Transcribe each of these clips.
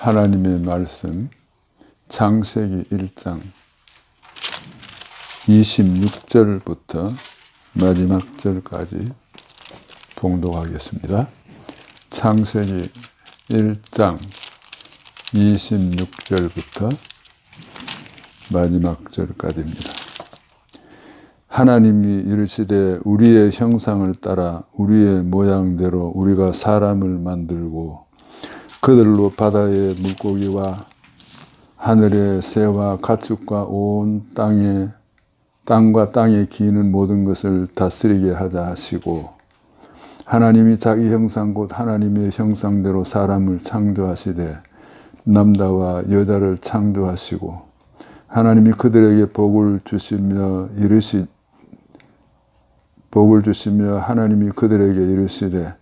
하나님의 말씀 창세기 1장 26절부터 마지막 절까지 봉독하겠습니다. 창세기 1장 26절부터 마지막 절까지입니다. 하나님이 이르시되 우리의 형상을 따라 우리의 모양대로 우리가 사람을 만들고 그들로 바다의 물고기와 하늘의 새와 가축과 온 땅과 땅에 기는 모든 것을 다스리게 하자 하시고, 하나님이 자기 형상 곧 하나님의 형상대로 사람을 창조하시되 남자와 여자를 창조하시고, 하나님이 그들에게 복을 주시며 하나님이 그들에게 이르시되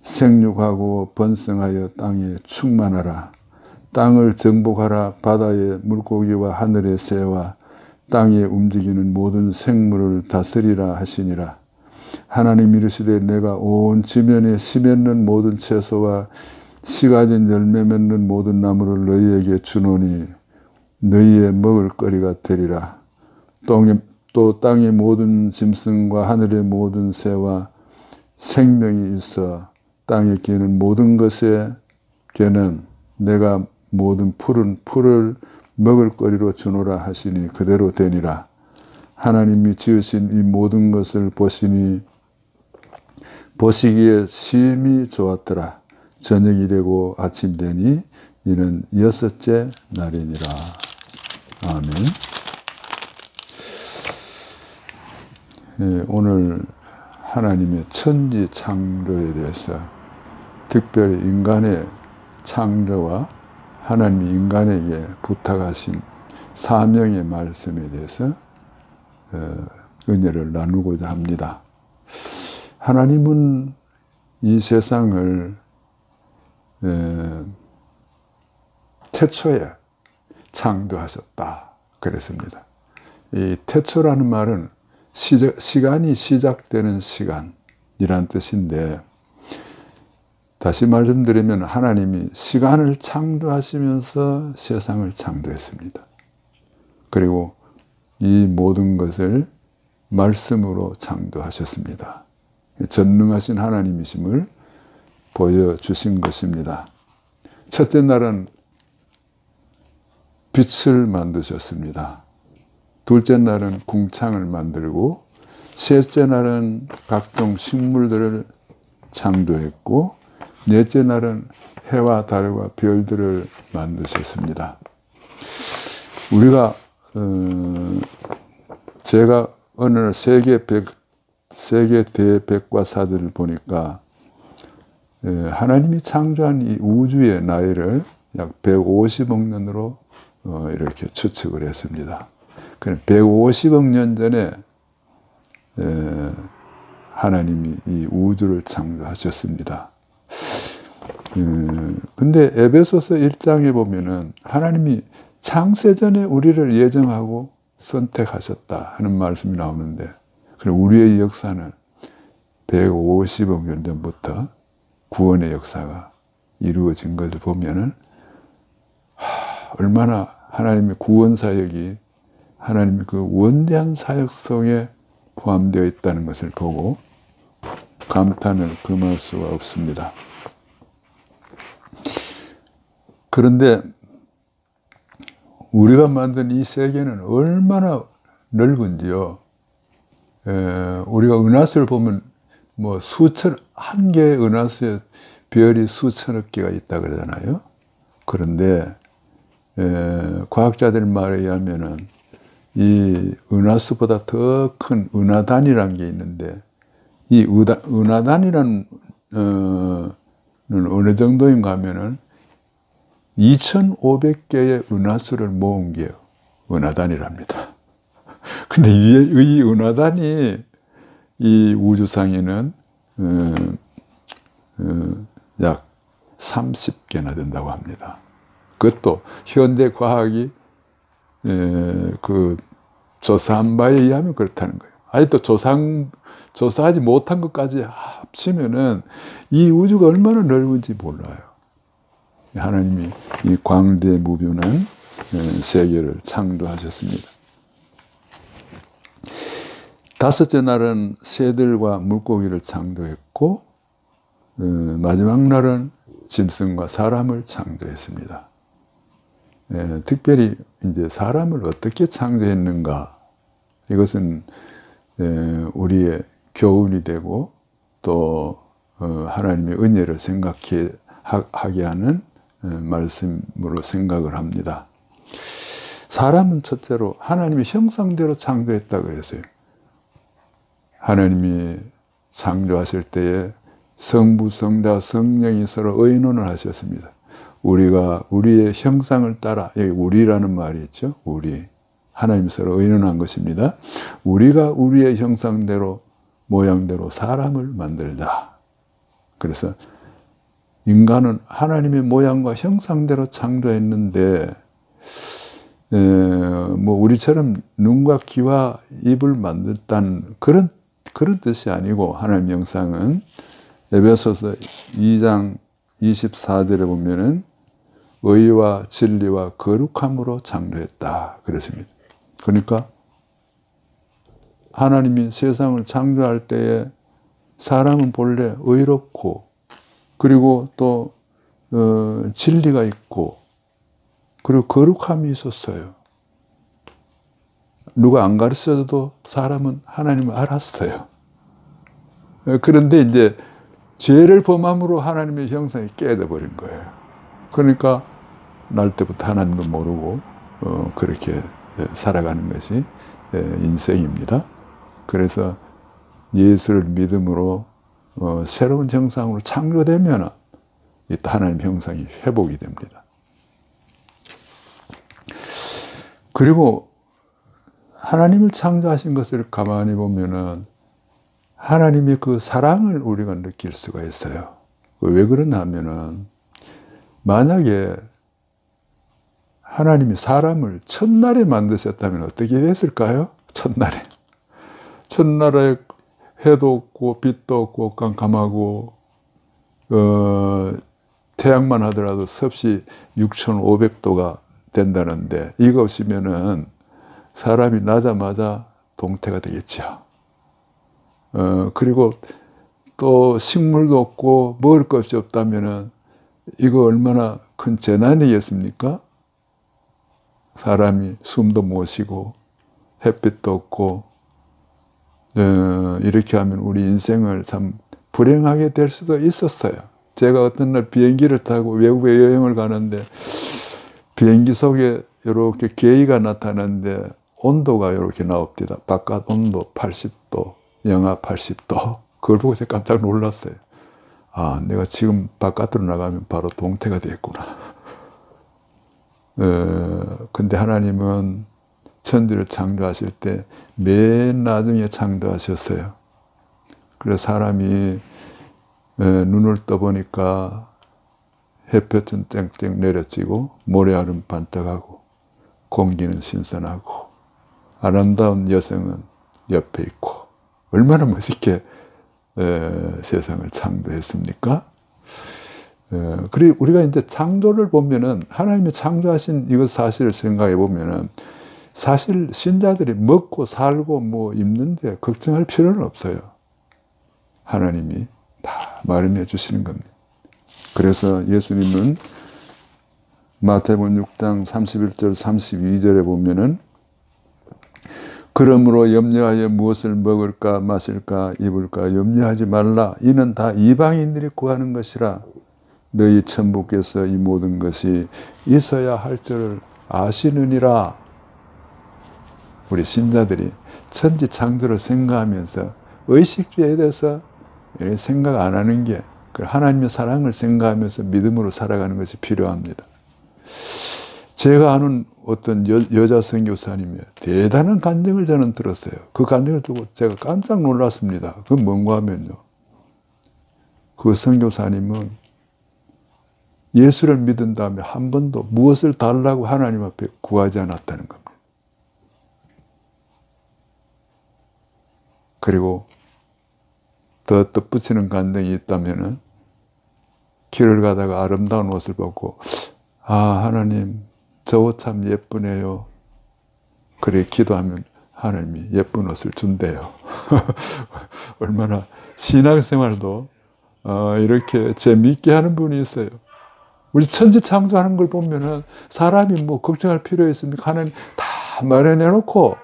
생육하고 번성하여 땅에 충만하라. 땅을 정복하라. 바다의 물고기와 하늘의 새와 땅에 움직이는 모든 생물을 다스리라 하시니라. 하나님이 이르시되 내가 온 지면에 씨 맺는 모든 채소와 씨 가진 열매 맺는 모든 나무를 너희에게 주노니 너희의 먹을 거리가 되리라. 또 땅의 모든 짐승과 하늘의 모든 새와 생명이 있어 땅에 기는 모든 것에 개는 내가 모든 풀을 먹을 거리로 주노라 하시니 그대로 되니라. 하나님이 지으신 이 모든 것을 보시기에 심히 좋았더라. 저녁이 되고 아침 되니 이는 6째 날이니라. 아멘. 오늘 하나님의 천지 창조에 대해서, 특별히 인간의 창조와 하나님이 인간에게 부탁하신 사명의 말씀에 대해서 은혜를 나누고자 합니다. 하나님은 이 세상을 태초에 창조하셨다 그랬습니다. 이 태초라는 말은 시간이 시작되는 시간이란 뜻인데, 다시 말씀드리면 하나님이 시간을 창조하시면서 세상을 창조했습니다. 그리고 이 모든 것을 말씀으로 창조하셨습니다. 전능하신 하나님이심을 보여주신 것입니다. 첫째 날은 빛을 만드셨습니다. 둘째 날은 궁창을 만들고, 셋째 날은 각종 식물들을 창조했고, 넷째 날은 해와 달과 별들을 만드셨습니다. 제가 어느 날 세계 대백과사들을 보니까 하나님이 창조한 이 우주의 나이를 약 150억 년으로 이렇게 추측을 했습니다. 150억 년 전에 하나님이 이 우주를 창조하셨습니다. 근데 에베소서 1장에 보면은 하나님이 창세전에 우리를 예정하고 선택하셨다 하는 말씀이 나오는데, 우리의 역사는 150억 년 전부터 구원의 역사가 이루어진 것을 보면은 얼마나 하나님의 구원 사역이 하나님의 그 원대한 사역 속에 포함되어 있다는 것을 보고 감탄을 금할 수가 없습니다. 그런데 우리가 만든 이 세계는 얼마나 넓은지요. 우리가 은하수를 보면 한 개의 은하수에 별이 수천억 개가 있다 그러잖아요. 그런데 과학자들 말에 의하면은 이 은하수보다 더 큰 은하단이라는 게 있는데, 이 은하단이라는 어느 정도인가 하면은 2,500개의 은하수를 모은 게 은하단이랍니다. 근데 이 은하단이 이 우주상에는 약 30개나 된다고 합니다. 그것도 현대 과학이 조사한 바에 의하면 그렇다는 거예요. 아직도 조사하지 못한 것까지 합치면은 이 우주가 얼마나 넓은지 몰라요. 하나님이 이 광대무변한 세계를 창조하셨습니다. 다섯째 날은 새들과 물고기를 창조했고 마지막 날은 짐승과 사람을 창조했습니다. 특별히 이제 사람을 어떻게 창조했는가, 이것은 우리의 교훈이 되고 또 하나님의 은혜를 생각하게 하는 말씀으로 생각을 합니다. 사람은 첫째로 하나님의 형상대로 창조했다 그랬어요. 하나님이 창조하실 때에 성부, 성자, 성령이 서로 의논을 하셨습니다. 우리가 우리의 형상을 따라, 여기 우리라는 말이 있죠. 우리. 하나님이 서로 의논한 것입니다. 우리가 우리의 형상대로, 모양대로 사람을 만들자. 그래서 인간은 하나님의 모양과 형상대로 창조했는데, 뭐 우리처럼 눈과 귀와 입을 만들다는 그런 뜻이 아니고, 하나님 형상은 에베소서 2장 24절에 보면은 의와 진리와 거룩함으로 창조했다 그랬습니다. 그러니까 하나님이 세상을 창조할 때에 사람은 본래 의롭고, 그리고 또 진리가 있고, 그리고 거룩함이 있었어요. 누가 안 가르쳐줘도 사람은 하나님을 알았어요. 그런데 이제 죄를 범함으로 하나님의 형상이 깨져버린 거예요. 그러니까 날 때부터 하나님도 모르고 그렇게 살아가는 것이 인생입니다. 그래서 예수를 믿음으로 새로운 형상으로 창조되면 하나님 형상이 회복이 됩니다. 그리고 하나님을 창조하신 것을 가만히 보면은 하나님의 그 사랑을 우리가 느낄 수가 있어요. 왜 그러냐 하면은, 만약에 하나님이 사람을 첫날에 만드셨다면 어떻게 됐을까요? 첫날에 해도 없고 빛도 없고 깜깜하고 태양만 하더라도 섭씨 6,500도가 된다는데, 이거 없으면은 사람이 나자마자 동태가 되겠죠. 그리고 또 식물도 없고 먹을 것이 없다면은 이거 얼마나 큰 재난이겠습니까? 사람이 숨도 못 쉬고 햇빛도 없고 이렇게 하면 우리 인생을 참 불행하게 될 수도 있었어요. 제가 어떤 날 비행기를 타고 외국에 여행을 가는데 비행기 속에 이렇게 계기가 나타나는데 온도가 이렇게 나옵니다. 바깥 온도 80도, 영하 80도. 그걸 보고 제가 깜짝 놀랐어요. 아, 내가 지금 바깥으로 나가면 바로 동태가 되겠구나. 근데 하나님은 천지를 창조하실 때 맨 나중에 창조하셨어요. 그래서 사람이 눈을 떠보니까 햇볕은 땡땡 내려지고 모래알은 반짝하고 공기는 신선하고 아름다운 여성은 옆에 있고, 얼마나 멋있게 세상을 창조했습니까? 그리고 우리가 이제 창조를 보면은, 하나님이 창조하신 이것 사실을 생각해 보면은, 사실 신자들이 먹고 살고 뭐 입는데 걱정할 필요는 없어요. 하나님이 다 마련해 주시는 겁니다. 그래서 예수님은 마태복음 6장 31절 32절에 보면은, 그러므로 염려하여 무엇을 먹을까 마실까 입을까 염려하지 말라. 이는 다 이방인들이 구하는 것이라. 너희 천부께서 이 모든 것이 있어야 할 줄을 아시느니라. 우리 신자들이 천지 창조를 생각하면서 의식주의에 대해서 생각 안 하는 게, 하나님의 사랑을 생각하면서 믿음으로 살아가는 것이 필요합니다. 제가 아는 어떤 여자 선교사님의 대단한 간증을 저는 들었어요. 그 간증을 듣고 제가 깜짝 놀랐습니다. 그건 뭔가 하면요, 그 선교사님은 예수를 믿은 다음에 한 번도 무엇을 달라고 하나님 앞에 구하지 않았다는 겁니다. 그리고 더 덧붙이는 간증이 있다면은, 길을 가다가 아름다운 옷을 벗고 아 하나님 저 옷 참 예쁘네요. 그래 기도하면 하나님이 예쁜 옷을 준대요. 얼마나 신앙생활도 이렇게 재미있게 하는 분이 있어요. 우리 천지 창조하는 걸 보면은 사람이 뭐 걱정할 필요 있습니까? 하나님 다 마련해놓고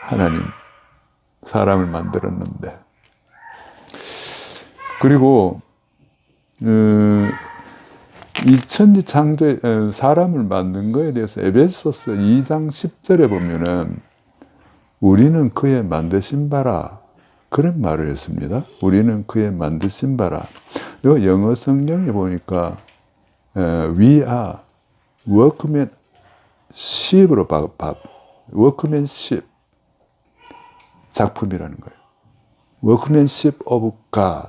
하나님 사람을 만들었는데 그리고 이 천지 창조에 사람을 만든 거에 대해서 에베소서 2장 10절에 보면은 우리는 그의 만드신 바라 그런 말을 했습니다. 우리는 그의 만드신 바라. 요 영어 성경에 보니까 we are workmanship으로 workmanship 작품이라는 거예요. workmanship of God.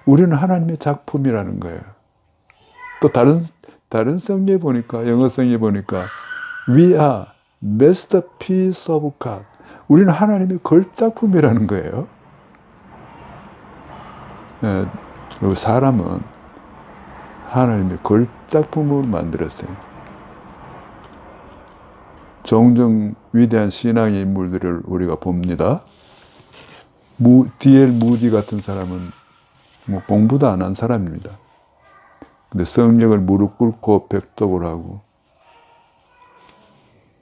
우리는 하나님의 작품이라는 거예요. 또 다른 성경에 보니까 영어 성경에 보니까 we are masterpiece of God. 우리는 하나님의 걸작품이라는 거예요. 그리고 사람은 하나님의 걸작품으로 만들었어요. 종종 위대한 신앙의 인물들을 우리가 봅니다. D.L. 무디 같은 사람은 뭐 공부도 안 한 사람입니다. 근데 성경을 무릎 꿇고 백독을 하고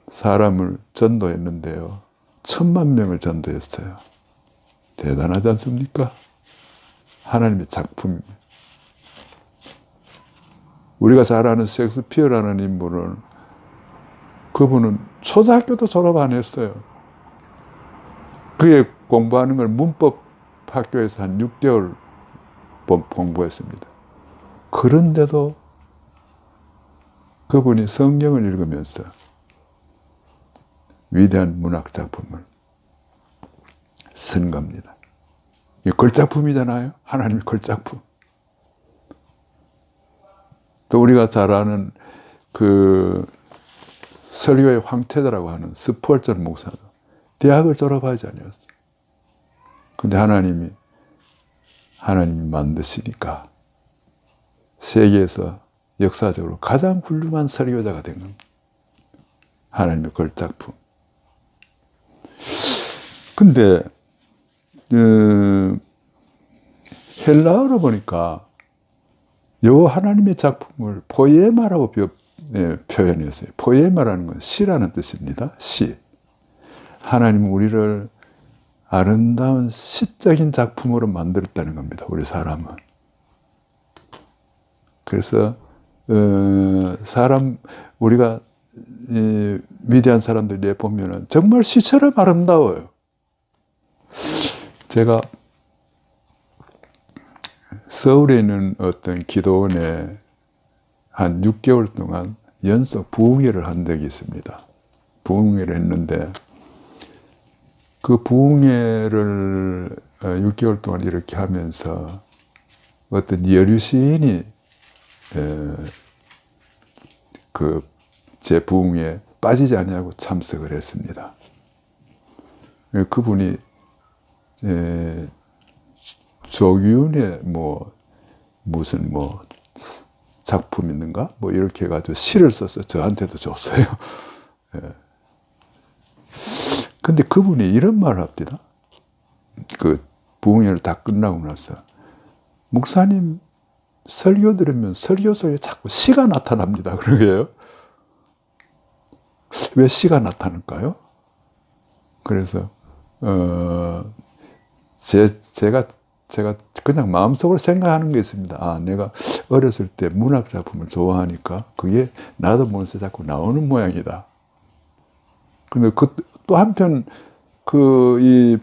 사람을 전도했는데요. 10,000명을 전도했어요. 대단하지 않습니까? 하나님의 작품입니다. 우리가 잘 아는 셰익스피어라는 인물은 그분은 초등학교도 졸업 안 했어요. 그의 공부하는 걸 문법 학교에서 한 6개월 공부했습니다. 그런데도 그분이 성경을 읽으면서 위대한 문학 작품을 쓴 겁니다. 이 걸작품이잖아요. 하나님의 걸작품. 또 우리가 잘 아는 그 설교의 황태자라고 하는 스푸얼전 목사도 대학을 졸업하지 않았어요. 근데 하나님이 만드시니까 세계에서 역사적으로 가장 훌륭한 설교자가 된 겁니다. 하나님의 걸작품. 근데 헬라어로 보니까 요 하나님의 작품을 포에마라고 표현했어요. 포에마라는 건 시라는 뜻입니다. 시. 하나님은 우리를 아름다운 시적인 작품으로 만들었다는 겁니다. 우리 사람은. 그래서 우리가 위대한 사람들 보면은 정말 시처럼 아름다워요. 제가 서울에 있는 어떤 기도원에 한 6개월 동안 연속 부흥회를 한 적이 있습니다. 부흥회를 했는데 그 부흥회를 6개월 동안 이렇게 하면서 어떤 여류 시인이 제 부흥회에 빠지지 않냐고 참석을 했습니다. 그분이 조규훈의 무슨 작품 있는가? 이렇게 해가지고 시를 써서 저한테도 줬어요. 근데 그분이 이런 말을 합니다. 그 부흥회를 다 끝나고 나서 목사님 설교 들으면 설교 속에 자꾸 시가 나타납니다. 그러게요. 왜 시가 나타날까요? 그래서 제가 그냥 마음속으로 생각하는 게 있습니다. 아, 내가 어렸을 때 문학 작품을 좋아하니까 그게 나도 모르면서 자꾸 나오는 모양이다. 근데 또 한편 이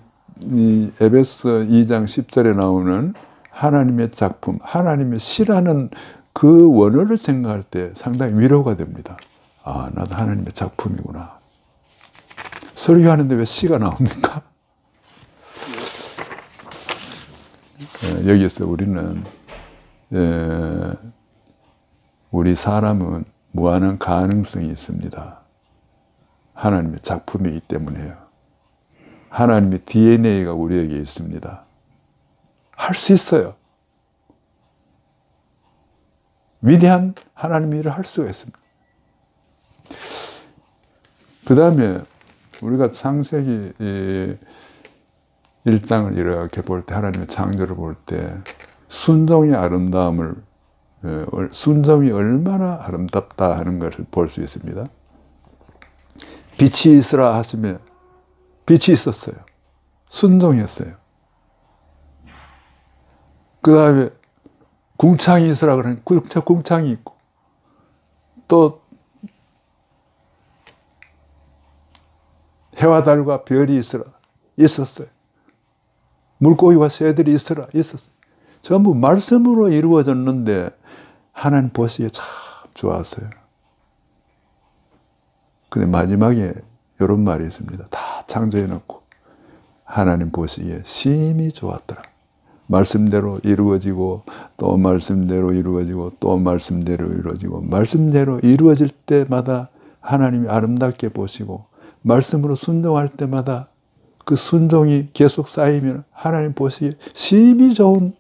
에베소 2장 10절에 나오는 하나님의 작품, 하나님의 시라는 그 원어를 생각할 때 상당히 위로가 됩니다. 아, 나도 하나님의 작품이구나. 설교하는데 왜 시가 나옵니까? 여기서 우리는 우리 사람은 무한한 가능성이 있습니다. 하나님의 작품이기 때문에요. 하나님의 DNA가 우리에게 있습니다. 할 수 있어요. 위대한 하나님의 일을 할 수가 있습니다. 그 다음에 우리가 창세기 1장을 이렇게 볼 때, 하나님의 창조를 볼 때 순종의 아름다움을, 순종이 얼마나 아름답다 하는 것을 볼 수 있습니다. 빛이 있으라 하시면 빛이 있었어요. 순종했어요. 그 다음에 궁창이 있으라 그러니 궁창이 있고, 또 해와 달과 별이 있었어요. 물고기와 새들이 있었어요. 전부 말씀으로 이루어졌는데 하나님 보시기에 참 좋았어요. 근데 마지막에 이런 말이 있습니다. 다 창조해놓고 하나님 보시기에 심히 좋았더라. 말씀대로 이루어지고 또 말씀대로 이루어지고 또 말씀대로 이루어지고, 말씀대로 이루어질 때마다 하나님이 아름답게 보시고, 말씀으로 순종할 때마다 그 순종이 계속 쌓이면 하나님 보시기에 심히 좋은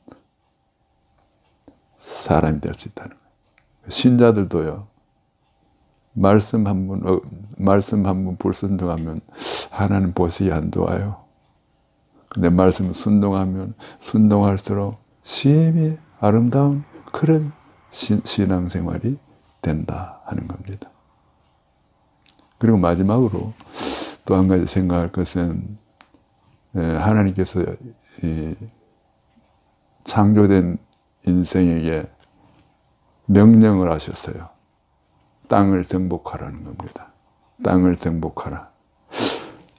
사람이 될 수 있다는 거예요. 신자들도요, 말씀 한 번 불순종하면 하나님 보시기에 안 좋아요. 근데 말씀을 순종하면 순종할수록 심히 아름다운 그런 신앙생활이 된다 하는 겁니다. 그리고 마지막으로 또 한 가지 생각할 것은, 하나님께서 창조된 인생에게 명령을 하셨어요. 땅을 정복하라는 겁니다. 땅을 정복하라.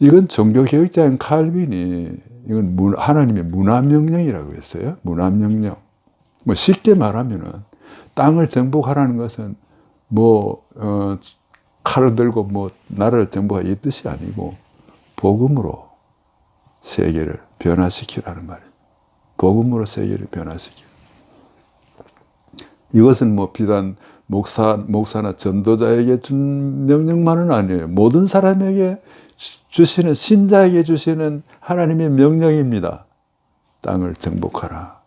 이건 종교개혁자인 칼빈이 이건 하나님의 문화명령이라고 했어요. 문화명령. 뭐 쉽게 말하면은 땅을 정복하라는 것은 칼을 들고 나라를 정복하라 이 뜻이 아니고, 복음으로 세계를 변화시키라는 말이에요. 복음으로 세계를 변화시키라. 이것은 비단 목사나 전도자에게 준 명령만은 아니에요. 모든 사람에게 주시는, 신자에게 주시는 하나님의 명령입니다. 땅을 정복하라.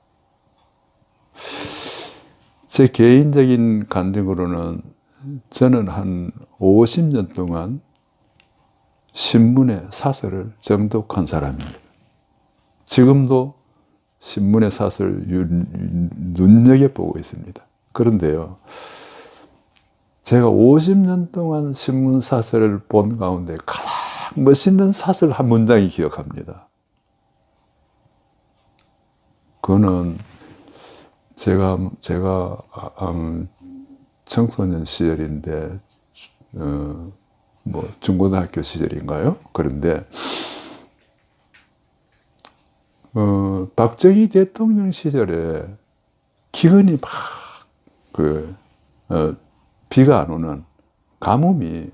제 개인적인 간증으로는 저는 한 50년 동안 신문의 사설을 정독한 사람입니다. 지금도 신문의 사설을 눈여겨보고 있습니다. 그런데요, 제가 50년 동안 신문 사설을 본 가운데 가장 멋있는 사설 한 문장이 기억합니다. 그거는 제가 청소년 시절인데, 중고등학교 시절인가요? 그런데 박정희 대통령 시절에 기근이 비가 안 오는 가뭄이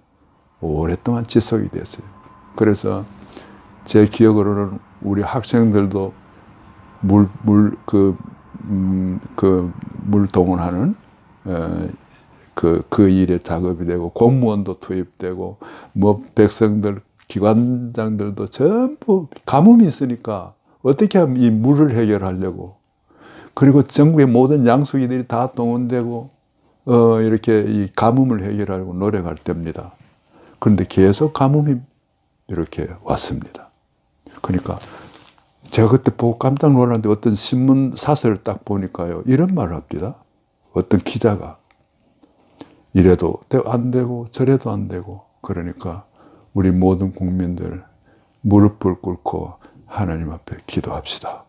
오랫동안 지속이 됐어요. 그래서 제 기억으로는 우리 학생들도 물 동원하는 그 일에 작업이 되고, 공무원도 투입되고, 백성들, 기관장들도 전부 가뭄이 있으니까 어떻게 하면 이 물을 해결하려고, 그리고 전국의 모든 양수기들이 다 동원되고, 이렇게 이 가뭄을 해결하려고 노력할 때입니다. 그런데 계속 가뭄이 이렇게 왔습니다. 그러니까 제가 그때 보고 깜짝 놀랐는데, 어떤 신문 사설을 딱 보니까요, 이런 말을 합니다. 어떤 기자가 이래도 안 되고 저래도 안 되고, 그러니까 우리 모든 국민들 무릎을 꿇고 하나님 앞에 기도합시다.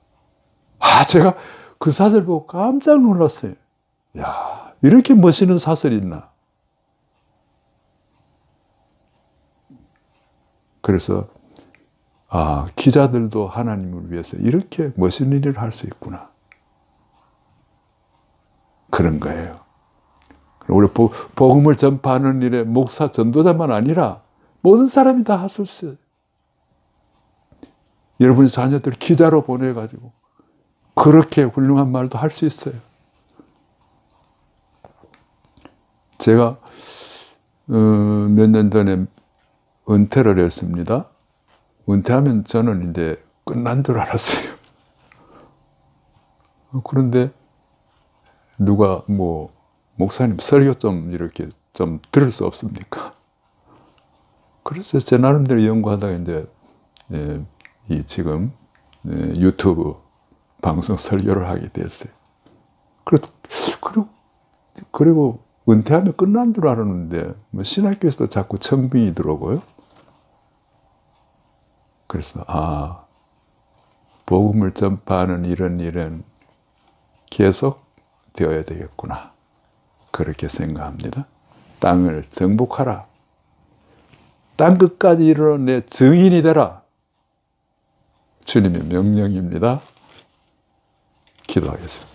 제가 그 사설 보고 깜짝 놀랐어요. 야, 이렇게 멋있는 사설이 있나? 그래서 기자들도 하나님을 위해서 이렇게 멋있는 일을 할 수 있구나. 그런 거예요. 우리 복음을 전파하는 일에 목사, 전도자만 아니라 모든 사람이 다 할 수 있어요. 여러분의 자녀들 기자로 보내가지고 그렇게 훌륭한 말도 할 수 있어요. 제가 몇 년 전에 은퇴를 했습니다. 은퇴하면 저는 이제 끝난 줄 알았어요. 그런데 누가 목사님 설교 좀 이렇게 좀 들을 수 없습니까? 그래서 제 나름대로 연구하다가 이제 이 지금 유튜브 방송 설교를 하게 됐어요. 그리고 은퇴하면 끝난 줄 알았는데 뭐 신학교에서도 자꾸 청빙이더라고요. 그래서 복음을 전파하는 이런 일은 계속 되어야 되겠구나. 그렇게 생각합니다. 땅을 정복하라. 땅 끝까지 이르러 내 증인이 되라. 주님의 명령입니다. 기도하겠습니다.